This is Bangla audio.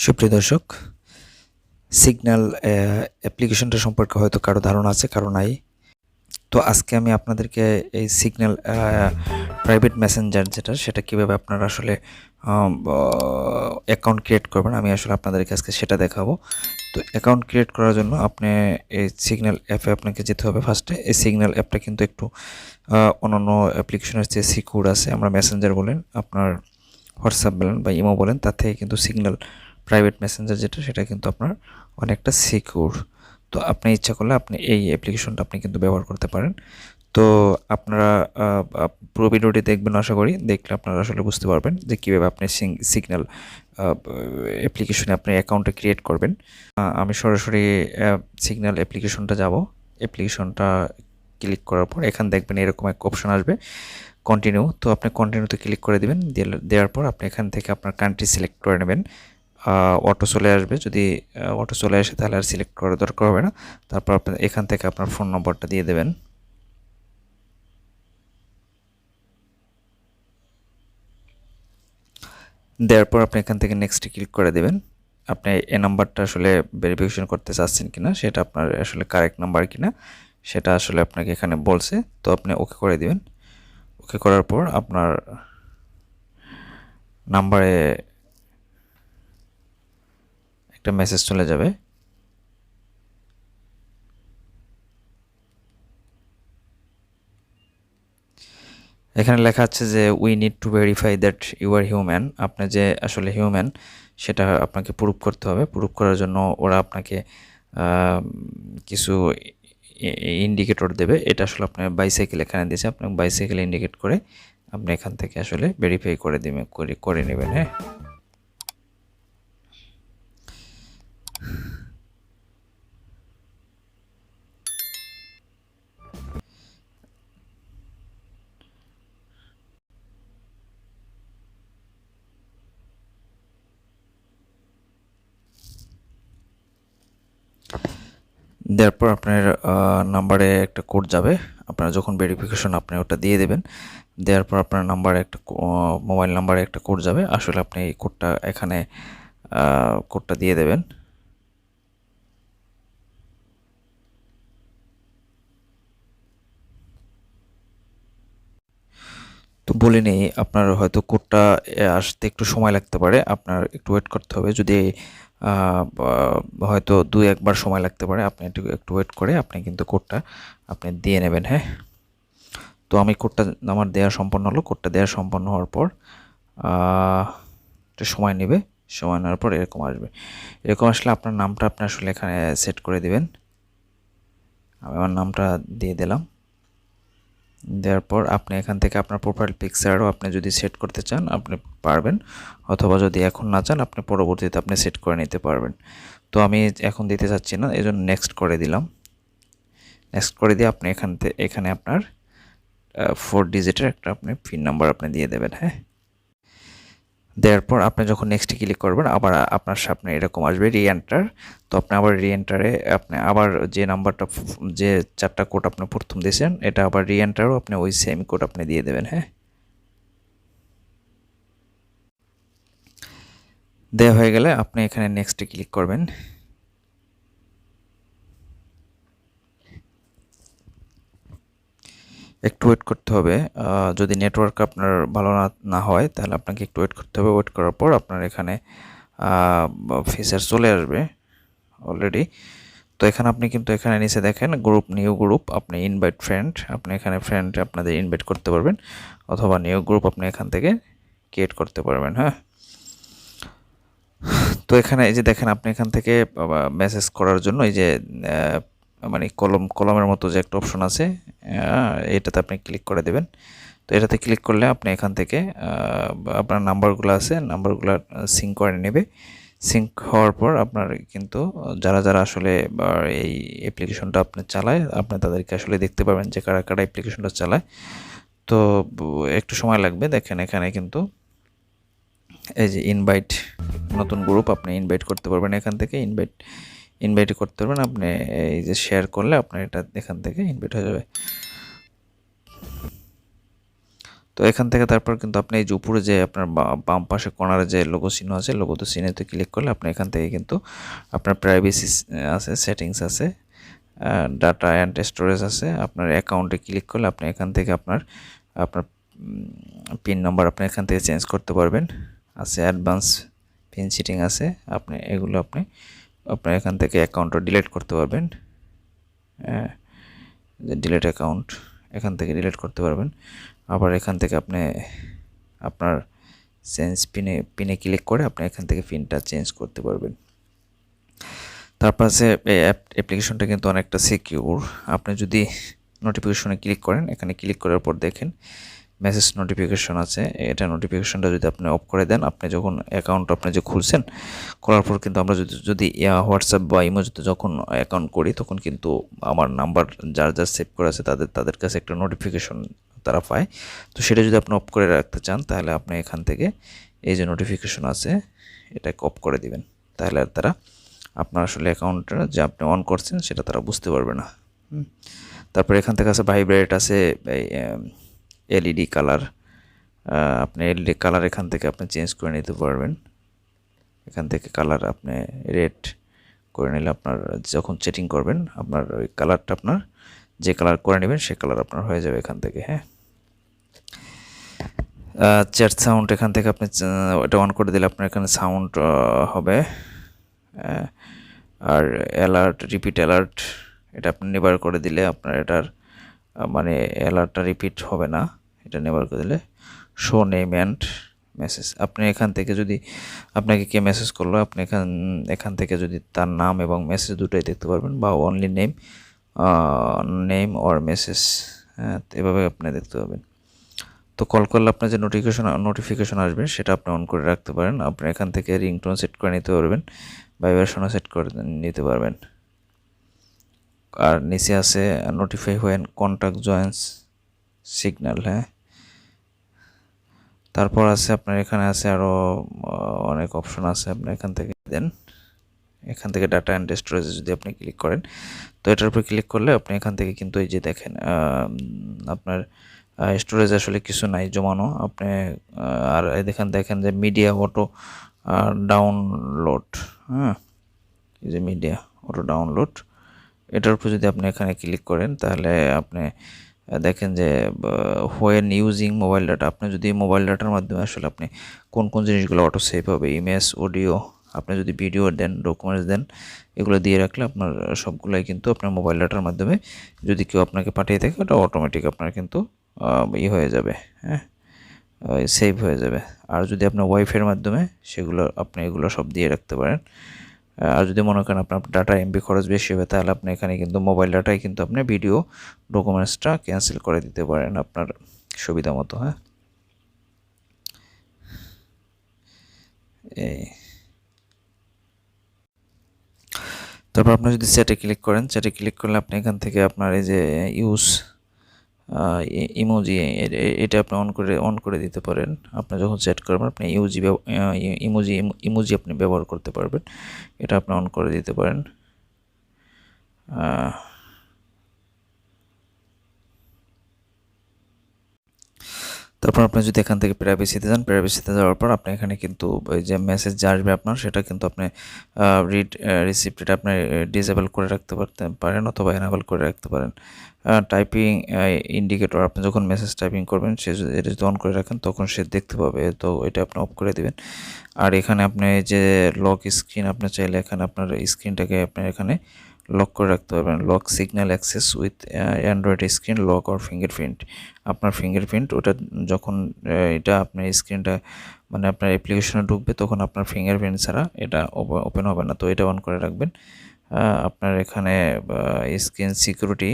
সুপ্রিয় দর্শক, সিগন্যাল অ্যাপ্লিকেশনটা সম্পর্কে হয়তো কারো ধারণা আছে, কারো নাই। তো আজকে আমি আপনাদেরকে এই সিগন্যাল প্রাইভেট মেসেঞ্জার সেটা কীভাবে আপনারা আসলে অ্যাকাউন্ট ক্রিয়েট করবেন, আমি আসলে আপনাদেরকে আজকে সেটা দেখাবো। তো অ্যাকাউন্ট ক্রিয়েট করার জন্য আপনি এই সিগন্যাল অ্যাপে আপনাকে যেতে হবে। ফার্স্টে এই সিগন্যাল অ্যাপটা কিন্তু একটু অন্যান্য অ্যাপ্লিকেশনের চেয়ে সিকিউর আছে। আমরা মেসেঞ্জার বলেন, আপনার হোয়াটসঅ্যাপ বলেন বা ইমো বলেন, তার থেকে কিন্তু সিগন্যাল প্রাইভেট মেসেঞ্জার সেটা কিন্তু আপনার অনেকটা সিকিউর। তো আপনি ইচ্ছা করলে আপনি এই অ্যাপ্লিকেশনটা আপনি কিন্তু ব্যবহার করতে পারেন। তো আপনারা পুরো ভিডিওটি দেখবেন, আশা করি দেখলে আপনারা আসলে বুঝতে পারবেন যে কীভাবে আপনি সিগন্যাল অ্যাপ্লিকেশনে আপনি অ্যাকাউন্টটা ক্রিয়েট করবেন। আমি সরাসরি সিগন্যাল অ্যাপ্লিকেশনটা যাব। অ্যাপ্লিকেশনটা ক্লিক করার পর এখানে দেখবেন এরকম এক অপশন আসবে, কন্টিনিউ। তো আপনি কন্টিনিউতে ক্লিক করে দেবেন। দেওয়ার পর আপনি এখান থেকে আপনার কান্ট্রি সিলেক্ট করে নেবেন। অটো চলে আসবে, যদি অটো চলে আসে তাহলে আর সিলেক্ট করার দরকার হবে না। তারপর আপনি এখান থেকে আপনার ফোন নম্বরটা দিয়ে দেবেন। দেওয়ার পর আপনি এখান থেকে নেক্সটে ক্লিক করে দেবেন। আপনি এই নাম্বারটা আসলে ভেরিফিকেশন করতে চাচ্ছেন কিনা, সেটা আপনার আসলে কারেক্ট নাম্বার কিনা সেটা আসলে আপনাকে এখানে বলছে। তো আপনি ওকে করে দিবেন। ওকে করার পর আপনার নাম্বারে একটা মেসেজ চলে যাবে। এখানে লেখা আছে যে we need to verify that you are human. আপনি যে আসলে হিউম্যান সেটা আপনাকে প্রুভ করতে হবে। প্রুভ করার জন্য ওরা আপনাকে কিছু ইন্ডিকেটর দেবে। এটা আসলে আপনার বাইসাইকেল এখানে দিয়েছে, আপনাকে বাইসাইকেল ইন্ডিকেট করে আপনি এখান থেকে আসলে ভেরিফাই করে নেবেন। হ্যাঁ, দেওয়ার পর আপনার নাম্বারে একটা কোড যাবে। আপনারা যখন ভেরিফিকেশন আপনি ওটা দিয়ে দেবেন। দেওয়ার পর আপনার নাম্বারে একটা মোবাইল নাম্বারে একটা কোড যাবে। আসলে আপনি এই কোডটা এখানে কোডটা দিয়ে দেবেন। তো বলে নেই, আপনার হয়তো কোডটা আসতে একটু সময় লাগতে পারে, আপনার একটু ওয়েট করতে হবে। যদি হয়তো 2-1 বার সময় লাগতে পারে, আপনি একটু ওয়েট করে আপনি কিন্তু কোডটা আপনি দিয়ে নেবেন। হ্যাঁ, তো আমি কোডটা আমার দেওয়া সম্পন্ন হলো। কোডটা দেওয়া সম্পন্ন হওয়ার পর একটু সময় নেবে। সময় নেওয়ার পর এরকম আসবে। এরকম আসলে আপনার নামটা আপনি আসলে এখানে সেট করে দিবেন। আমি আমার নামটা দিয়ে দিলাম। দেওয়ার পর আপনি এখান থেকে আপনার প্রোফাইল পিকচারও আপনি যদি সেট করতে চান আপনি পারবেন, অথবা যদি এখন না চান আপনি পরবর্তীতে আপনি সেট করে নিতে পারবেন। তো আমি এখন দিতে চাচ্ছি না, এই জন্য নেক্সট করে দিলাম। নেক্সট করে দিয়ে আপনি এখানে আপনার 4 ডিজিটের একটা আপনি পিন নাম্বার আপনি দিয়ে দেবেন। হ্যাঁ, দেওয়ার পর আপনি যখন নেক্সটে ক্লিক করবেন আবার আপনার সামনে এরকম আসবে রিএন্টার। তো আপনি আবার রিএন্টারে আপনি আবার যে নাম্বারটা, যে 4টা কোড আপনি প্রথম দিয়েছেন, এটা আবার রিএন্টারও আপনি ওই সেম কোড আপনি দিয়ে দেবেন। হ্যাঁ, দেওয়া হয়ে গেলে আপনি এখানে নেক্সটে ক্লিক করবেন। একটু ওয়েট করতে হবে। যদি নেটওয়ার্ক আপনার ভালো না হয় তাহলে আপনাকে একটু ওয়েট করতে হবে। ওয়েট করার পর আপনার এখানে ফিচার চলে আসবে অলরেডি। তো এখানে আপনি কিন্তু এখানে নিচে দেখেন গ্রুপ, নিউ গ্রুপ, আপনি ইনভাইট ফ্রেন্ড, আপনি এখানে ফ্রেন্ড আপনাদের ইনভাইট করতে পারবেন, অথবা নিউ গ্রুপ আপনি এখান থেকে ক্রিয়েট করতে পারবেন। হ্যাঁ, তো এখানে এই যে দেখেন আপনি এখান থেকে মেসেজ করার জন্য এই যে মানে কলমের মতো যে একটা অপশন আছে, এটাতে আপনি ক্লিক করে দেবেন। তো এটাতে ক্লিক করলে আপনি এখান থেকে আপনার নাম্বারগুলো আছে, নাম্বারগুলো সিঙ্ক করে নেবে। সিঙ্ক হওয়ার পর আপনার কিন্তু যারা আসলে এই অ্যাপ্লিকেশনটা আপনি চালায়, আপনি তাদেরকে আসলে দেখতে পাবেন যে কারা কারা অ্যাপ্লিকেশনটা চালায়। তো একটু সময় লাগবে। দেখেন এখানে কিন্তু এই যে ইনভাইট, নতুন গ্রুপ আপনি ইনভাইট করতে পারবেন। এখান থেকে ইনভাইট করতে পারবেন আপনি। এই যে শেয়ার করলে আপনার এটা এখান থেকে ইনভাইট হয়ে যাবে। তো তো এখান থেকে তারপর কিন্তু আপনি এই যে উপরে যে আপনার বাম পাশে কর্নারে যে লোগো চিহ্ন আছে, লোগো তো চিহ্নেতে ক্লিক করলে আপনি এখান থেকে কিন্তু আপনার প্রাইভেসি আছে, সেটিংস আছে, ডাটা অ্যান্ড স্টোরেজ আছে। আপনার অ্যাকাউন্টে ক্লিক করলে আপনি এখান থেকে আপনার পিন নাম্বার আপনি এখান থেকে চেঞ্জ করতে পারবেন। আছে অ্যাডভান্স পিন সেটিং আছে, আপনি এগুলো আপনার এখান থেকে অ্যাকাউন্টটা ডিলিট করতে পারবেন। যে ডিলিট অ্যাকাউন্ট, এখান থেকে ডিলিট করতে পারবেন। আবার এখান থেকে আপনি আপনার চেঞ্জ পিনে ক্লিক করে আপনি এখান থেকে পিনটা চেঞ্জ করতে পারবেন। তারপর আছে এই অ্যাপ্লিকেশনটা কিন্তু অনেকটা সিকিউর। আপনি যদি নোটিফিকেশনে ক্লিক করেন, এখানে ক্লিক করার পর দেখেন মেসেজ নোটিফিকেশন আছে, এটা নোটিফিকেশনটা যদি আপনি অফ করে দেন, আপনি যখন অ্যাকাউন্ট আপনি যে খুলছেন, করার পর কিন্তু আমরা যদি হোয়াটসঅ্যাপ বা ইমোজিতে যখন অ্যাকাউন্ট করি, তখন কিন্তু আমার নাম্বার যার সেভ করা আছে তাদের কাছে একটা নোটিফিকেশন তারা পায়। তো সেটা যদি আপনি অফ করে রাখতে চান, তাহলে আপনি এখান থেকে এই যে নোটিফিকেশন আছে এটাকে অফ করে দিবেন। তাহলে আর তারা আপনার আসলে অ্যাকাউন্টটা যে আপনি অন করছেন সেটা তারা বুঝতে পারবে না। তারপর এখান থেকে আছে ভাইব্রেট আছে, এলইডি কালার। আপনি এলইডি কালার এখান থেকে আপনি চেঞ্জ করে নিতে পারবেন। এখান থেকে কালার আপনি রেড করে নিলে আপনার যখন সেটিং করবেন, আপনার ওই কালারটা আপনার যে কালার করে নেবেন সে কালার আপনার হয়ে যাবে এখান থেকে। হ্যাঁ, চ্যাট সাউন্ড এখান থেকে আপনি ওটা অন করে দিলে আপনার এখানে সাউন্ড হবে। আর অ্যালার্ট, রিপিট অ্যালার্ট, এটা আপনি নেভার করে দিলে আপনার এটার মানে অ্যালার্টটা রিপিট হবে না, এটা নেভার করে দিলে। শো নেম অ্যান্ড মেসেজ, আপনি এখান থেকে যদি আপনাকে কে মেসেজ করলো, আপনি এখান থেকে যদি তার নাম এবং মেসেজ দুটোই দেখতে পারবেন, বা অনলি নেম অর মেসেজ, হ্যাঁ, এভাবে আপনি দেখতে পাবেন। তো কল করলে আপনার যে নোটিফিকেশন আসবে সেটা আপনি অন করে রাখতে পারেন। আপনি এখান থেকে রিংটোন সেট করে নিতে পারবেন, ভাইব্রেশনও সেট করে নিতে পারবেন। আর নিচে আছে notify when contact joins signal. হ্যাঁ, তারপর আছে আপনার এখানে আছে আরও অনেক অপশন আছে, আপনি এখান থেকে দেন। এখান থেকে ডাটা অ্যান্ড স্টোরেজে যদি আপনি ক্লিক করেন, তো এটার উপর ক্লিক করলে আপনি এখান থেকে কিন্তু এই যে দেখেন আপনার স্টোরেজ আসলে কিছু নাই জমানো। আপনি আর দেখেন যে মিডিয়া অটো ডাউনলোড, হ্যাঁ, এই যে মিডিয়া অটো ডাউনলোড, এটার উপর যদি আপনি এখানে ক্লিক করেন, তাহলে আপনি দেখেন যে হোয়েন ইউজিং মোবাইল ডাটা, আপনি যদি মোবাইল ডাটার মাধ্যমে আসলে আপনি কোন জিনিসগুলো অটো সেভ হবে, ইমেজ, অডিও, আপনি যদি ভিডিও দেন, ডকুমেন্টস দেন, এগুলো দিয়ে রাখলে আপনার সবগুলোই কিন্তু আপনার মোবাইল ডাটার মাধ্যমে যদি কেউ আপনাকে পাঠিয়ে থাকে, ওটা অটোমেটিক আপনার কিন্তু হয়ে যাবে, হ্যাঁ, সেভ হয়ে যাবে। আর যদি আপনার ওয়াইফাইয়ের মাধ্যমে, সেগুলো আপনি এগুলো সব দিয়ে রাখতে পারেন। আর যদি মনে করেন আপনার ডাটা এমবি খরচ বেশি হবে, তাহলে আপনি এখানে কিন্তু মোবাইল ডাটায় কিন্তু আপনি ভিডিও ডকুমেন্টসটা ক্যান্সেল করে দিতে পারেন আপনার সুবিধা মতো। হ্যাঁ, এই তারপর আপনি যদি চ্যাটে ক্লিক করেন, চ্যাটে ক্লিক করলে আপনি এখান থেকে আপনার এই যে ইউজ ইমোজি, এটা আপনি অন করে দিতে পারেন। আপনি যখন চ্যাট করবেন, আপনি ইমোজি আপনি ব্যবহার করতে পারবেন, এটা আপনি অন করে দিতে পারেন। তারপর আপনি যদি এখান থেকে প্রাইভেসিতে যান, প্রাইভেসিতে যাওয়ার পর আপনি এখানে কিন্তু ওই যে মেসেজ যা আসবে আপনার, সেটা কিন্তু আপনি রিড রিসিপ্ট, এটা আপনি ডিসেবল করে রাখতে পারেন অথবা এনাবেল করে রাখতে পারেন। টাইপিং ইন্ডিকেটর, আপনি যখন মেসেজ টাইপিং করবেন এটা যদি অন করে রাখেন, তখন সে দেখতে পাবে, তো এটা আপনি অফ করে দিবেন। আর এখানে আপনি যে লক স্ক্রিন, আপনি চাইলে এখানে আপনার স্ক্রিনটাকে আপনি এখানে লক করে রাখতে পারবেন। Lock signal access with Android screen lock or fingerprint, আপনার ফিঙ্গারপ্রিন্ট ওটা যখন এটা আপনার স্ক্রিনটা মানে আপনার অ্যাপ্লিকেশনে ঢুকবে, তখন আপনার ফিঙ্গারপ্রিন্ট ছাড়া এটা ওপেন হবে না, তো এটা অন করে রাখবেন। আপনার এখানে স্ক্রিন সিকিউরিটি